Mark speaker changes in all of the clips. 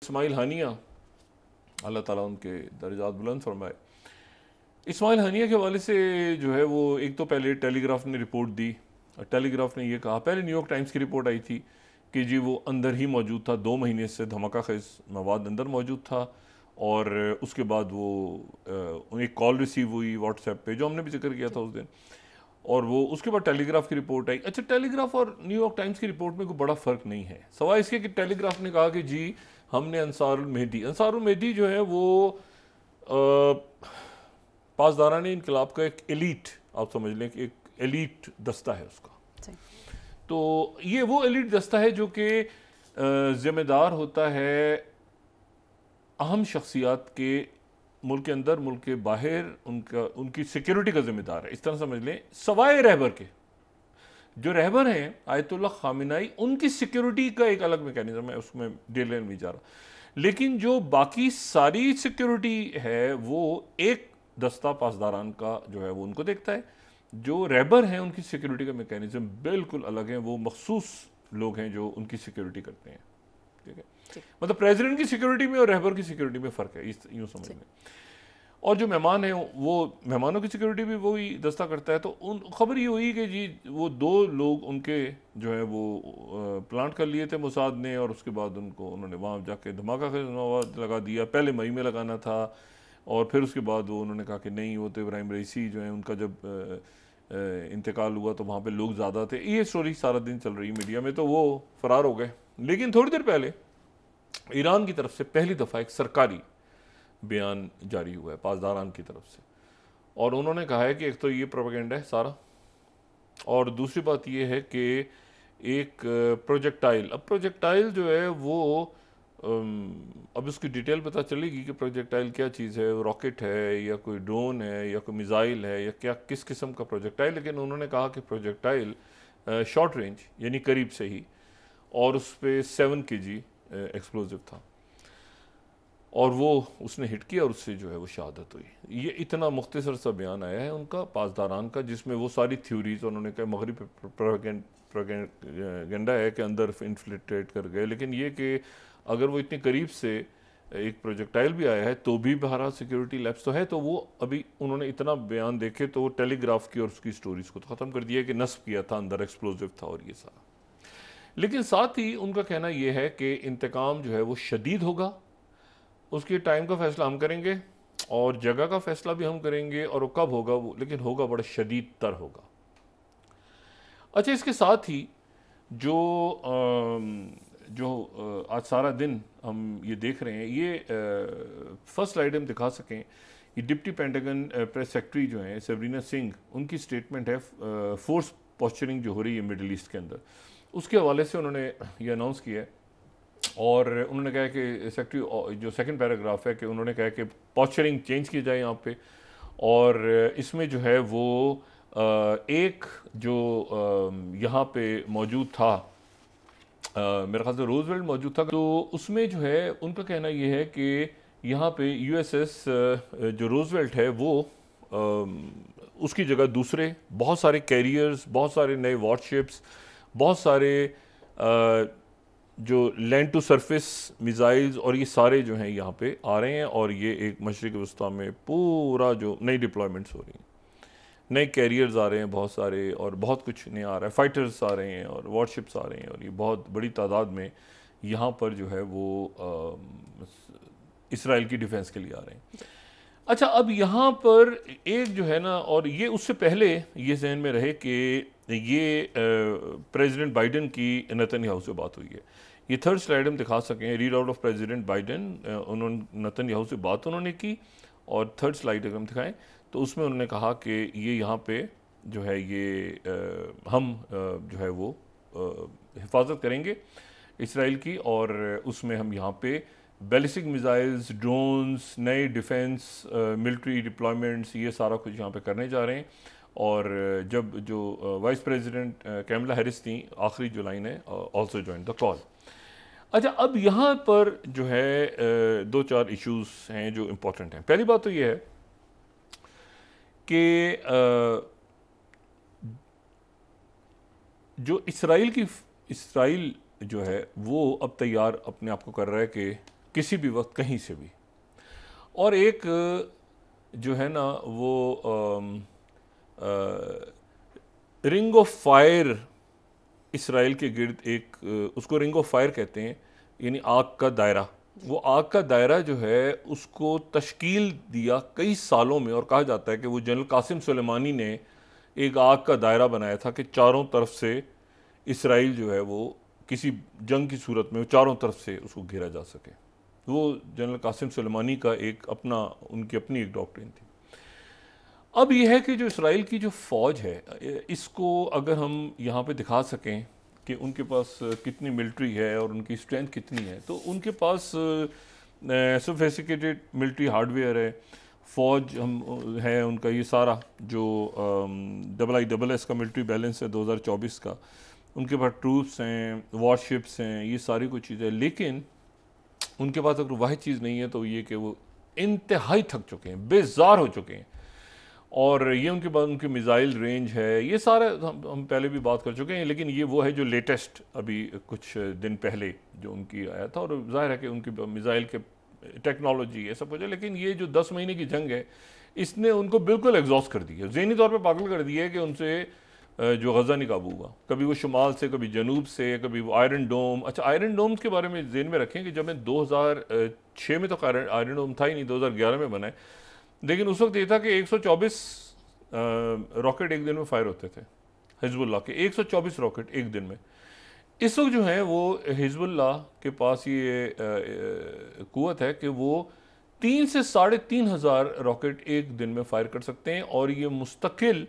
Speaker 1: इस्माइल हानिया, अल्लाह ताला उनके दर्जात बुलंद फरमाए। इस्माइल हानिया के हवाले से जो है वो एक तो पहले टेलीग्राफ ने रिपोर्ट दी। टेलीग्राफ ने ये कहा, पहले न्यूयॉर्क टाइम्स की रिपोर्ट आई थी कि जी वो अंदर ही मौजूद था, 2 महीने से धमाका खेज मवाद अंदर मौजूद था। और उसके बाद वो एक कॉल रिसीव हुई व्हाट्सएप पे, जो हमने भी जिक्र किया था उस दिन। और वो उसके बाद टेलीग्राफ की रिपोर्ट आई। अच्छा, टेलीग्राफ और न्यूयॉर्क टाइम्स की रिपोर्ट में कोई बड़ा फ़र्क नहीं है, सवाल इसके कि टेलीग्राफ ने कहा कि जी हमने अंसारुल मेहदी जो है वो पासदारान इनकलाब का एक एलीट, आप समझ लें कि एक एलीट दस्ता है उसका। तो ये वो एलीट दस्ता है जो कि ज़िम्मेदार होता है अहम शख्सियात के, मुल्क के अंदर मुल्क के बाहर उनकी सिक्योरिटी का जिम्मेदार है। इस तरह समझ लें, सवाए रहबर के जो रहबर हैं आयतुल्लाह खामिनाई, उनकी सिक्योरिटी का एक अलग मैकेनिज्म है, उसमें डिटेल नहीं जा रहा। लेकिन जो बाकी सारी सिक्योरिटी है वो एक दस्ता पासदारान का जो है वो उनको देखता है। जो रहबर हैं उनकी सिक्योरिटी का मैकेनिज्म बिल्कुल अलग है, वो मखसूस लोग हैं जो उनकी सिक्योरिटी करते हैं। ठीक है, मतलब प्रेसिडेंट की सिक्योरिटी में और रहबर की सिक्योरिटी में फ़र्क है, इस यूँ समझ में। और जो मेहमान हैं वो मेहमानों की सिक्योरिटी भी वही दस्ता करता है। तो उन खबर ये हुई कि जी वो 2 लोग उनके जो है वो प्लांट कर लिए थे मोसाद ने, और उसके बाद उन्होंने वहाँ जाके धमाका लगा दिया। पहले मई में लगाना था और फिर उसके बाद वो उन्होंने कहा कि नहीं, वो तो इब्राहिम रईसी जो है उनका जब इंतकाल हुआ तो वहाँ पे लोग ज़्यादा थे। ये स्टोरी सारा दिन चल रही मीडिया में, तो वो फ़रार हो गए। लेकिन थोड़ी देर पहले ईरान की तरफ से पहली दफ़ा एक सरकारी बयान जारी हुआ है पासदारान की तरफ से, और उन्होंने कहा है कि एक तो ये प्रोपेगेंडा है सारा, और दूसरी बात ये है कि एक प्रोजेक्टाइल, अब प्रोजेक्टाइल जो है वो अब उसकी डिटेल पता चलेगी कि प्रोजेक्टाइल क्या चीज़ है, रॉकेट है या कोई ड्रोन है या कोई मिसाइल है या क्या, किस किस्म का प्रोजेक्टाइल। लेकिन उन्होंने कहा कि प्रोजेक्टाइल शॉर्ट रेंज यानी करीब से ही, और उस पर 7 kg एक्सप्लोजिव था, और वो उसने हिट किया और उससे जो है वो शहादत हुई। ये इतना मुख्तसर सा बयान आया है उनका पासदारान का, जिसमें वो सारी थ्योरीज उन्होंने कहा मगरिब प्रोपेगेंडा है कि अंदर इन्फ्लिट्रेट कर गए। लेकिन ये कि अगर वो इतने करीब से एक प्रोजेक्टाइल भी आया है तो भी बहरहाल सिक्योरिटी लैप्स तो है। तो वो अभी उन्होंने इतना बयान देखे तो वो टेलीग्राफ की और उसकी स्टोरीज को तो ख़त्म कर दिया कि नस्ब किया था, अंदर एक्सप्लोजिव था और ये सारा। लेकिन साथ ही उनका कहना यह है कि इंतकाम जो है वो शदीद होगा, उसके टाइम का फैसला हम करेंगे और जगह का फैसला भी हम करेंगे, और वो कब होगा वो, लेकिन होगा बड़ा शदीद तर होगा। अच्छा, इसके साथ ही जो आज सारा दिन हम ये देख रहे हैं, ये फर्स्ट स्लाइड हम दिखा सकें, ये डिप्टी पेंटागन प्रेस सेक्रेटरी जो हैं सेवरीना सिंह, उनकी स्टेटमेंट है फोर्स पोस्चरिंग जो हो रही है मिडल ईस्ट के अंदर, उसके हवाले से उन्होंने ये अनाउंस किया है। और उन्होंने कहा कि सेक्रेटरी जो सेकंड पैराग्राफ है कि उन्होंने कहा कि पोस्चरिंग चेंज की जाए यहाँ पे, और इसमें जो है वो एक जो यहाँ पे मौजूद था, मेरे ख्याल से रोजवेल्ट मौजूद था, तो उसमें जो है उनका कहना ये है कि यहाँ पे यूएसएस जो रोजवेल्ट है वो उसकी जगह दूसरे बहुत सारे कैरियर्स, बहुत सारे नए वॉरशिप्स, बहुत सारे जो लैंड टू सरफेस मिसाइल्स और ये सारे जो हैं यहाँ पे आ रहे हैं, और ये एक मशरिक वस्ता में पूरा जो नई डिप्लॉयमेंट्स हो रही हैं, नए कैरियर्स आ रहे हैं बहुत सारे, और बहुत कुछ नया आ रहा है, फाइटर्स आ रहे हैं और वॉरशिप्स आ रहे हैं, और ये बहुत बड़ी तादाद में यहाँ पर जो है वो इसराइल की डिफेंस के लिए आ रहे हैं। अच्छा, अब यहाँ पर एक जो है ना, और ये उससे पहले ये जहन में रहे कि ये प्रेसिडेंट बाइडन की नेतन्याहू से बात हुई है। ये थर्ड स्लाइड हम दिखा सकें, read out of president Biden, उन्होंने नेतन्याहू से बात उन्होंने की, और थर्ड स्लाइड अगर हम दिखाएं तो उसमें उन्होंने कहा कि ये यहाँ पे जो है ये हम जो है वो हिफाजत करेंगे इसराइल की, और उसमें हम यहाँ पे बैलिस्टिक मिसाइल्स, ड्रोन्स, नए डिफेंस मिलिट्री डिप्लॉयमेंट्स, ये सारा कुछ यहाँ पे करने जा रहे हैं। और जब जो वाइस प्रेसिडेंट कैमला हैरिस थी, आखिरी जुलाई ने ऑल्सो ज्वाइन द कॉल। अच्छा, अब यहाँ पर जो है 2-4 इश्यूज हैं जो इम्पोर्टेंट हैं। पहली बात तो ये है कि जो इसराइल जो है वो अब तैयार अपने आप को कर रहा है कि किसी भी वक्त कहीं से भी। और एक जो है ना वो रिंग ऑफ फायर इसराइल के गिर्द एक उसको रिंग ऑफ फायर कहते हैं, यानी आग का दायरा। वो आग का दायरा जो है उसको तश्कील दिया कई सालों में, और कहा जाता है कि वो जनरल कासिम सुलेमानी ने एक आग का दायरा बनाया था कि चारों तरफ से इसराइल जो है वो किसी जंग की सूरत में चारों तरफ से उसको घेरा जा सके। वो जनरल कासिम सुलेमानी का एक अपना, उनकी अपनी एक डॉक्ट्रिन थी। अब यह है कि जो इसराइल की जो फ़ौज है, इसको अगर हम यहाँ पे दिखा सकें कि उनके पास कितनी मिलिट्री है और उनकी स्ट्रेंथ कितनी है, तो उनके पास सोफिस्टिकेटेड मिलिट्री हार्डवेयर है, फ़ौज हम है उनका ये सारा जो IISS का मिलिट्री बैलेंस है 2024 का, उनके पास ट्रूप्स हैं, वॉरशिप्स हैं, ये सारी कुछ चीज़ें। लेकिन उनके पास अगर वाहिद चीज़ नहीं है तो ये कि वो इंतहाई थक चुके हैं, बेजार हो चुके हैं। और ये उनके बाद उनकी मिज़ाइल रेंज है, ये सारे हम पहले भी बात कर चुके हैं, लेकिन ये वो है जो लेटेस्ट अभी कुछ दिन पहले जो उनकी आया था। और जाहिर है कि उनकी मिज़ाइल के टेक्नोलॉजी है, सब कुछ है, लेकिन ये जो 10 महीने की जंग है इसने उनको बिल्कुल एग्जॉस्ट कर दिया, ज़हनी तौर पे पागल कर दिया है कि उनसे जो गज़ा नहीं काबू हुआ। कभी वो शुमाल से, कभी जनूब से, कभी वो आयरन डोम। अच्छा, आयरन डोम्स के बारे में ज़हन में रखें कि जब मैं 2006 में तो आयरन डोम था ही नहीं, 2011 में बना है, लेकिन उस वक्त ये था कि 124 रॉकेट एक दिन में फायर होते थे हिजबुल्लाह के, 124 रॉकेट एक दिन में। इस वक्त जो है वो हिजबुल्लाह के पास ये कुव्वत है कि वो 3 से 3,500 रॉकेट एक दिन में फायर कर सकते हैं, और ये मुस्तकिल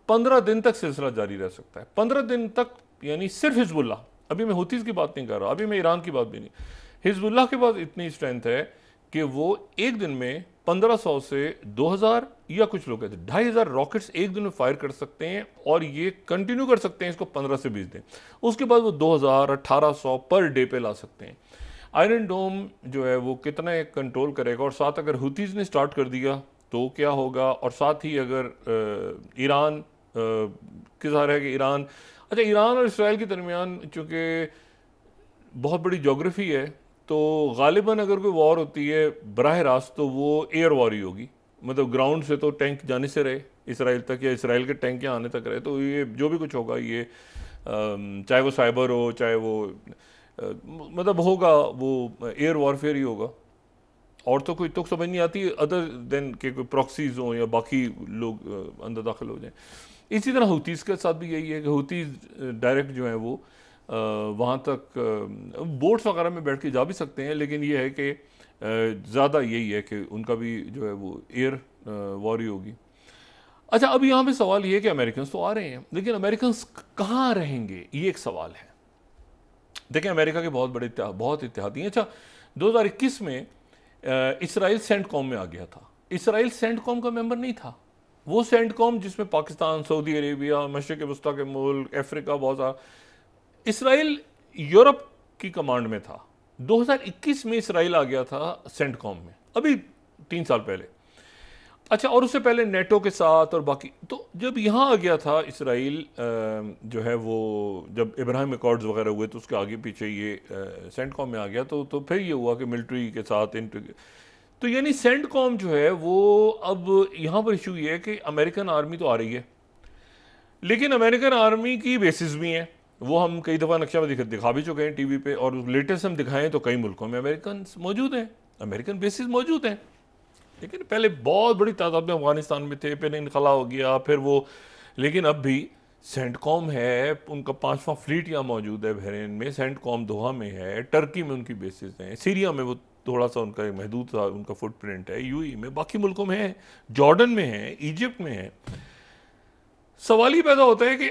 Speaker 1: 15 दिन तक सिलसिला जारी रह सकता है। 15 दिन तक, यानी सिर्फ हिजबुल्लाह, अभी मैं हुतीज़ की बात नहीं कर रहा, अभी मैं ईरान की बात भी नहीं, हिजबुल्लाह के पास इतनी स्ट्रेंथ है कि वो एक दिन में 1500 से 2000 या कुछ लोग कहते हैं 2500 रॉकेट्स एक दिन में फायर कर सकते हैं, और ये कंटिन्यू कर सकते हैं इसको 15 से 20 दिन। उसके बाद वो 2000, 1800 पर डे पे ला सकते हैं। आयरन डोम जो है वो कितना कंट्रोल करेगा, और साथ अगर हुतीज़ ने स्टार्ट कर दिया तो क्या होगा, और साथ ही अगर ईरान के ज़ाहिर है कि ईरान, अच्छा ईरान और इसराइल के दरमियान चूँकि बहुत बड़ी जोग्राफ़ी है, तो गालिबन अगर कोई वॉर होती है बराह रास्त तो वो एयर वॉर ही होगी, मतलब ग्राउंड से तो टैंक जाने से रहे इसराइल तक, या इसराइल के टैंक यहाँ आने तक रहे, तो ये जो भी कुछ होगा ये चाहे वो साइबर हो, चाहे वो मतलब होगा वो एयर वॉरफेयर ही होगा। और तो कोई तुक समझ नहीं आती अदर देन के कोई प्रॉक्सीज हों या बाकी लोग अंदर दाखिल हो जाएं। इसी तरह हुतीज़ के साथ भी यही है कि हुतीज़ डायरेक्ट जो है वो वहाँ तक बोट्स वगैरह में बैठ के जा भी सकते हैं, लेकिन ये है कि ज़्यादा यही है कि उनका भी जो है वो एयर वॉर ही होगी। अच्छा, अब यहाँ पे सवाल ये है कि अमेरिकन तो आ रहे हैं, लेकिन अमेरिकन कहाँ रहेंगे, ये एक सवाल है। देखें, अमेरिका के बहुत इत्तेहादी हैं। अच्छा, 2021 में इसराइल सेंटकॉम में आ गया था। इसराइल सेंटकॉम का मेंबर नहीं था। वो सेंटकॉम जिसमें पाकिस्तान, सऊदी अरेबिया, मशरिक़ वस्ता के मुल्क, अफ्रीका, बहुत सारा, इसराइल यूरोप की कमांड में था। 2021 में इसराइल आ गया था सेंटकॉम में, अभी 3 साल पहले। अच्छा, और उससे पहले नेटो के साथ और बाकी। तो जब यहाँ आ गया था इसराइल जो है वो, जब इब्राहिम अकॉर्ड्स वगैरह हुए तो उसके आगे पीछे ये सेंटकॉम में आ गया, तो फिर ये हुआ कि मिलिट्री के साथ तो यानी सेंटकॉम जो है वो, अब यहाँ पर इशू ये है कि अमेरिकन आर्मी तो आ रही है, लेकिन अमेरिकन आर्मी की बेसिस भी हैं। वो हम कई दफ़ा नक्शा में दिखा भी चुके हैं टीवी पे, और लेटेस्ट हम दिखाएं तो कई मुल्कों में अमेरिकन मौजूद हैं, अमेरिकन बेसिस मौजूद हैं। लेकिन पहले बहुत बड़ी तादाद में अफगानिस्तान में थे, फिर इनखला हो गया, फिर वो, लेकिन अब भी सेंटकॉम है, उनका 5वां फ्लीट यहाँ मौजूद है बहरीन में, सेंटकॉम दोहा में है, टर्की में उनकी बेसिस हैं, सीरिया में वो थोड़ा सा उनका महदूद सा उनका फुटप्रिंट है, यूएई में, बाकी मुल्कों में है, जॉर्डन में है, इजिप्ट में है। सवाल ही पैदा होता है कि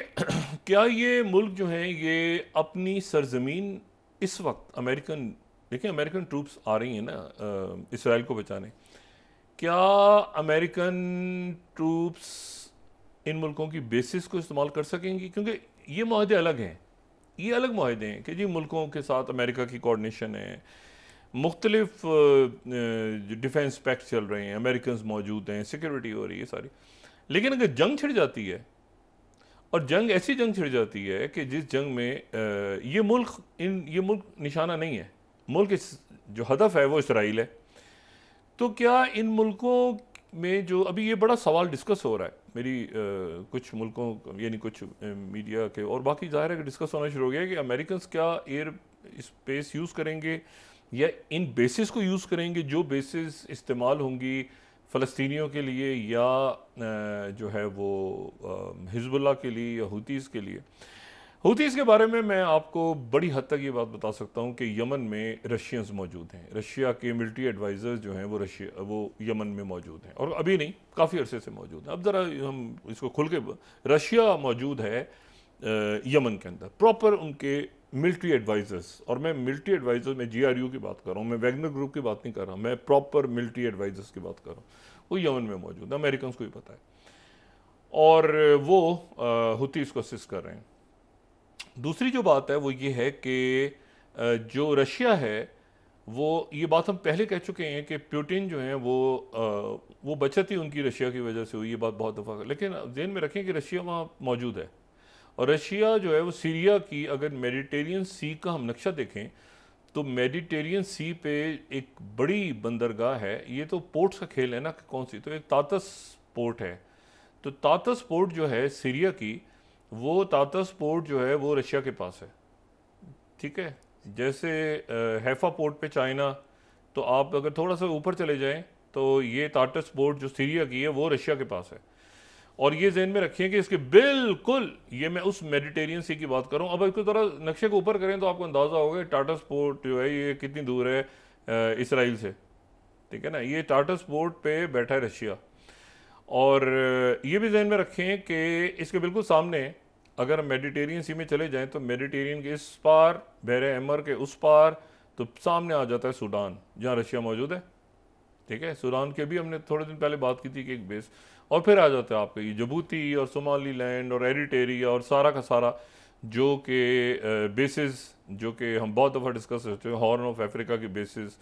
Speaker 1: क्या ये मुल्क जो हैं ये अपनी सरजमीन इस वक्त अमेरिकन, देखिए अमेरिकन ट्रूप्स आ रही हैं ना इसराइल को बचाने, क्या अमेरिकन ट्रूप्स इन मुल्कों की बेसिस को इस्तेमाल कर सकेंगी? क्योंकि ये माहदे अलग हैं, ये अलग माहदे हैं कि जी मुल्कों के साथ अमेरिका की कोऑर्डिनेशन है, मुख्तलिफ डिफेंस पैक्ट चल रहे हैं, अमेरिकन मौजूद हैं, सिक्योरिटी हो रही है सारी। लेकिन अगर जंग छिड़ जाती है, और जंग छिड़ जाती है कि जिस जंग में ये मुल्क निशाना नहीं है, मुल्क जो हदफ है वो इसराइल है। तो क्या इन मुल्कों में जो अभी ये बड़ा सवाल डिस्कस हो रहा है मेरी कुछ मुल्कों यानी कुछ मीडिया के और बाकी ज़ाहिर है कि डिस्कस होना शुरू हो गया है कि अमेरिकन क्या एयर स्पेस यूज़ करेंगे या इन बेसिस को यूज़ करेंगे जो बेसिस इस्तेमाल होंगी फ़लस्तीनियों के लिए या जो है वो हिजबुल्लाह के लिए या हुतीज़ के लिए। हुतीज़ के बारे में मैं आपको बड़ी हद तक ये बात बता सकता हूँ कि यमन में रशियंस मौजूद हैं। रशिया के मिलिट्री एडवाइज़र्स जो हैं वो यमन में मौजूद हैं और अभी नहीं, काफ़ी अरसे से मौजूद हैं। अब ज़रा हम इसको खुल के, रशिया मौजूद है यमन के अंदर, प्रॉपर उनके मिलिट्री एडवाइज़र्स, और मैं मिलिट्री एडवाइज़र में GRU की बात कर रहा हूँ, मैं वैगनर ग्रुप की बात नहीं कर रहा, मैं प्रॉपर मिलिट्री एडवाइज़र्स की बात कर रहा हूँ। वो यमन में मौजूद है, अमेरिकन को ही पता है, और वो हुतीज़ को असिस्ट कर रहे हैं। दूसरी जो बात है वो ये है कि जो रशिया है वो, ये बात हम पहले कह चुके हैं कि पुतिन जो हैं वो बचत ही उनकी रशिया की वजह से हुई, ये बात बहुत दफ़ा, लेकिन ध्यान में रखें कि रशिया वहाँ मौजूद है और रशिया जो है वो सीरिया की, अगर मेडिटेरियन सी का हम नक्शा देखें तो मेडिटेरियन सी पे एक बड़ी बंदरगाह है। ये तो पोर्ट्स का खेल है ना, कौन सी, तो एक तातस पोर्ट है, तो तातस पोर्ट जो है सीरिया की, वो तातस पोर्ट जो है वो रशिया के पास है, ठीक है। जैसे हैफा पोर्ट पे चाइना, तो आप अगर थोड़ा सा ऊपर चले जाएं तो ये तातस पोर्ट जो सीरिया की है वो रशिया के पास है। और ये ज़हन में रखिए कि इसके बिल्कुल, ये मैं उस मेडिटेरियन सी की बात कर रहा हूँ। अब इसको थोड़ा नक्शे को ऊपर करें तो आपको अंदाज़ा होगा टाटस पोर्ट जो है ये कितनी दूर है इसराइल से, ठीक है ना। ये टाटस पोर्ट पे बैठा है रशिया। और ये भी जहन में रखें कि इसके बिल्कुल सामने अगर मेडिटेरियन सी में चले जाएं तो मेडिटेरियन के इस पार, बहरे अहमर के उस पार, तो सामने आ जाता है सूडान, जहाँ रशिया मौजूद है, ठीक है। सूडान के भी हमने थोड़े दिन पहले बात की थी कि एक बेस, और फिर आ जाता है आपके ये जबूती और सोमाली लैंड और एरिटेरिया और सारा का सारा जो कि बेसिस, जो कि हम बहुत दफ़ा डिस्कस करते हैं, हॉर्न ऑफ अफ्रीका की बेसिस,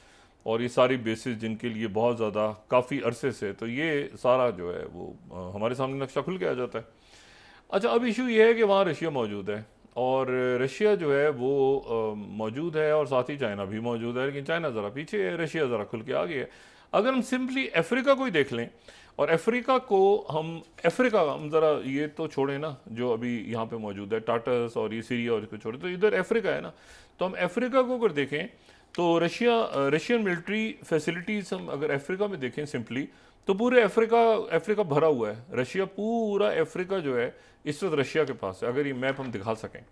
Speaker 1: और ये सारी बेसिस जिनके लिए बहुत ज़्यादा काफ़ी अरसे से, तो ये सारा जो है वो हमारे सामने नक्शा खुल के आ जाता है। अच्छा, अब इशू ये है कि वहाँ रशिया मौजूद है और रशिया जो है वो मौजूद है और साथ ही चाइना भी मौजूद है, लेकिन चाइना ज़रा पीछे है, रशिया ज़रा खुल के आ गया है। अगर हम सिंपली अफ्रीका को ही देख लें, और अफ्रीका को हम ज़रा ये तो छोड़ें ना जो अभी यहाँ पे मौजूद है टाटस और ये सीरिया और इसको छोड़े, तो इधर अफ्रीका है ना, तो हम अफ्रीका को अगर देखें तो रशियन मिलिट्री फैसिलिटीज़ हम अगर अफ्रीका में देखें सिंपली, तो पूरे अफ्रीका भरा हुआ है। रशिया, पूरा अफ्रीका जो है इस वक्त रशिया के पास है। अगर ये मैप हम दिखा सकें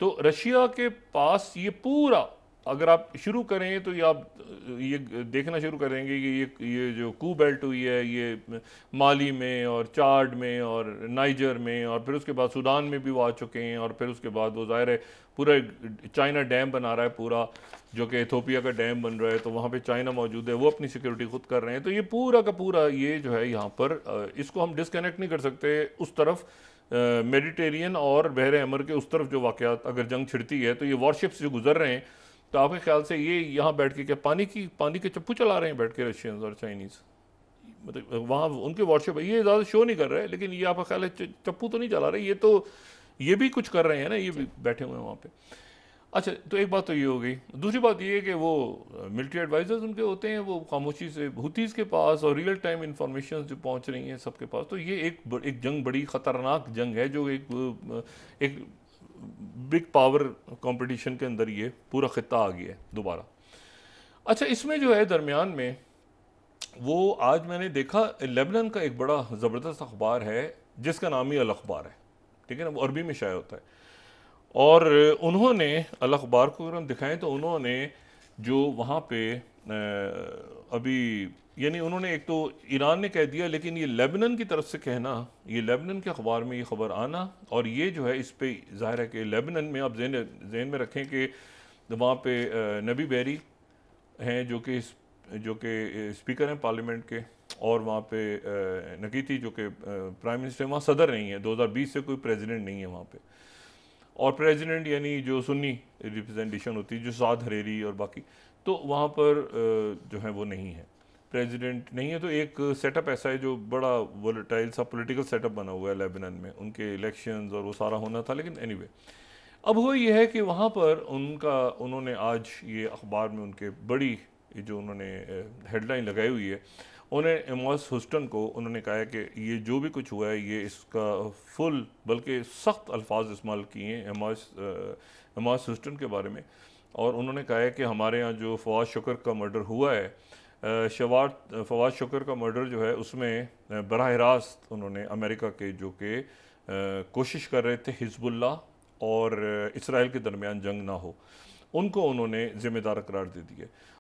Speaker 1: तो रशिया के पास ये पूरा, अगर आप शुरू करें तो ये आप ये देखना शुरू करेंगे कि ये जो कू बेल्ट हुई है ये माली में और चाड में और नाइजर में, और फिर उसके बाद सूडान में भी वो आ चुके हैं, और फिर उसके बाद वो ज़ाहिर है पूरा चाइना डैम बना रहा है पूरा, जो कि इथोपिया का डैम बन रहा है, तो वहाँ पे चाइना मौजूद है, वो अपनी सिक्योरिटी खुद कर रहे हैं। तो ये पूरा का पूरा ये जो है यहाँ पर इसको हम डिसकनेक्ट नहीं कर सकते उस तरफ मेडिटेरियन और बहरे अमर के उस तरफ जो वाक़यात, अगर जंग छिड़ती है तो ये वॉरशिप्स जो गुजर रहे हैं, तो आपके ख्याल से ये यहाँ बैठ के क्या पानी के चप्पू चला रहे हैं बैठ के रशियंस और चाइनीज़, मतलब वहाँ उनके वॉरशिप, ये ज़्यादा शो नहीं कर रहे, लेकिन ये आपका ख्याल है चप्पू तो नहीं चला रहे, ये तो ये भी कुछ कर रहे हैं ना, ये भी बैठे हुए हैं वहाँ पे। अच्छा, तो एक बात तो ये हो गई। दूसरी बात ये है कि वो मिलिट्री एडवाइजर्स उनके होते हैं, वो खामोशी से हुतीज़ के पास और रियल टाइम इंफॉर्मेशन जो पहुँच रही हैं सबके पास, तो ये एक जंग, बड़ी ख़तरनाक जंग है, जो एक बिग पावर कंपटीशन के अंदर ये पूरा खित्ता आ गया है दोबारा। अच्छा, इसमें जो है दरमियान में वो आज मैंने देखा, लेबनान का एक बड़ा ज़बरदस्त अखबार है जिसका नाम ही अल अखबार है, ठीक है ना, वो अरबी में शाया होता है, और उन्होंने अल अखबार को अगर हम दिखाएं तो उन्होंने जो वहाँ पे अभी, यानी उन्होंने एक तो ईरान ने कह दिया, लेकिन ये लेबनान की तरफ से कहना, ये लेबनान के अखबार में ये ख़बर आना, और ये जो है इस पे ज़ाहिर है कि लेबनान में आप जहन में रखें कि वहाँ पे नबी बैरी हैं जो कि स्पीकर हैं पार्लियामेंट के, और वहाँ पे नकीती जो कि प्राइम मिनिस्टर, वहाँ सदर नहीं है, 2020 से कोई प्रेसिडेंट नहीं है वहाँ पे, और प्रेसिडेंट यानी जो सुन्नी रिप्रेजेंटेशन होती है, जो साद हरेरी और बाकी, तो वहाँ पर जो है वो नहीं है, प्रेसिडेंट नहीं है। तो एक सेटअप ऐसा है जो बड़ा वोलेटाइल सा पॉलिटिकल सेटअप बना हुआ है लेबनान में, उनके इलेक्शंस और वो सारा होना था, लेकिन एनीवे अब वो ये है कि वहाँ पर उन्होंने आज ये अखबार में उनके बड़ी ये जो उन्होंने हेडलाइन लगाई हुई है, उन्हें एमॉस ह्यूस्टन को उन्होंने कहा है कि ये जो भी कुछ हुआ है ये इसका फुल बल्कि सख्त अल्फाज इस्तेमाल किए हैं एमॉस ह्यूस्टन के बारे में। और उन्होंने कहा है कि हमारे यहाँ जो फवाद शुक्र का मर्डर हुआ है, फवाद शुक्र का मर्डर जो है उसमें बराह रास्त उन्होंने अमेरिका के जो कि कोशिश कर रहे थे हिजबुल्लाह और इसराइल के दरमियान जंग ना हो, उनको उन्होंने ज़िम्मेदार करार दे दिया।